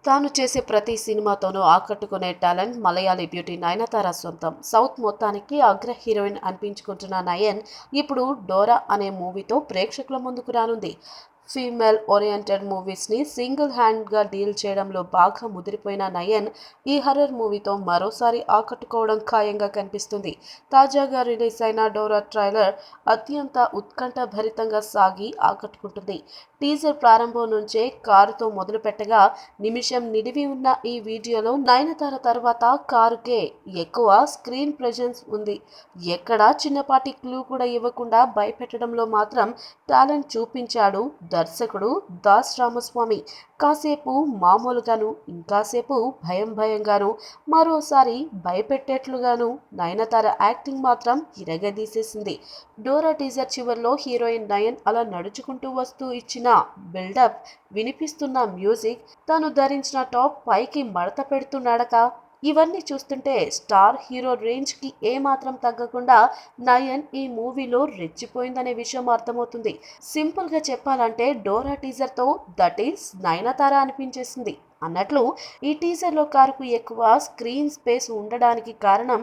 తాను చేసే ప్రతి సినిమాతోనూ ఆకట్టుకునే టాలెంట్ మలయాళీ బ్యూటీ నయనతార సొంతం. సౌత్ మొత్తానికి అగ్ర హీరోయిన్ అనిపించుకుంటున్న నయన్ ఇప్పుడు డోరా అనే మూవీతో ప్రేక్షకుల ముందుకు రానుంది. ఫీమేల్ ఓరియంటెడ్ మూవీస్ని సింగిల్ హ్యాండ్గా డీల్ చేయడంలో బాగా ముదిరిపోయిన నయన్ ఈ హర్రర్ మూవీతో మరోసారి ఆకట్టుకోవడం ఖాయంగా కనిపిస్తుంది. తాజాగా రిలీజ్ అయిన డోరా ట్రైలర్ అత్యంత ఉత్కంఠభరితంగా సాగి ఆకట్టుకుంటుంది. టీజర్ ప్రారంభం నుంచే కారుతో మొదలు పెట్టగా నిమిషం నిడివి ఉన్న ఈ వీడియోలో నయనతార తర్వాత కారుకే ఎక్కువ స్క్రీన్ ప్రెజెన్స్ ఉంది. ఎక్కడా చిన్నపాటి క్లూ కూడా ఇవ్వకుండా భయపెట్టడంలో మాత్రం టాలెంట్ చూపించాడు దర్శకుడు దాస్ రామస్వామి. కాసేపు మామూలుగాను, ఇంకాసేపు భయంగాను, మరోసారి భయపెట్టేట్లుగాను నయనతార యాక్టింగ్ మాత్రం ఇరగదీసేసింది. డోరా టీజర్ చివర్లో హీరోయిన్ నయన్ అలా నడుచుకుంటూ వస్తూ ఇచ్చిన బిల్డప్, వినిపిస్తున్న మ్యూజిక్, తను ధరించిన టాప్ పైకి మడత పెడుతున్నాడక, ఇవన్నీ చూస్తుంటే స్టార్ హీరో రేంజ్ కి ఏమాత్రం తగ్గకుండా నయన్ ఈ మూవీలో రెచ్చిపోయిందనే విషయం అర్థమవుతుంది. సింపుల్ గా చెప్పాలంటే డోరా టీజర్ తో దట్ ఈస్ నయనతార అనిపించేసింది అన్నట్లు ఈ టీజర్ లో కారుకు ఎక్కువ స్క్రీన్ స్పేస్ ఉండడానికి కారణం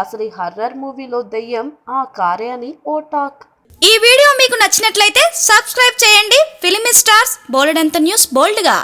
అసలు ఈ హర్రర్ మూవీలో దెయ్యం ఆ కారే అని ఓ టాక్. ఈ వీడియో మీకు నచ్చినట్లయితే సబ్స్క్రైబ్ చేయండి. ఫిలిమి స్టార్స్ బోలెడంత న్యూస్ బోల్డ్గా.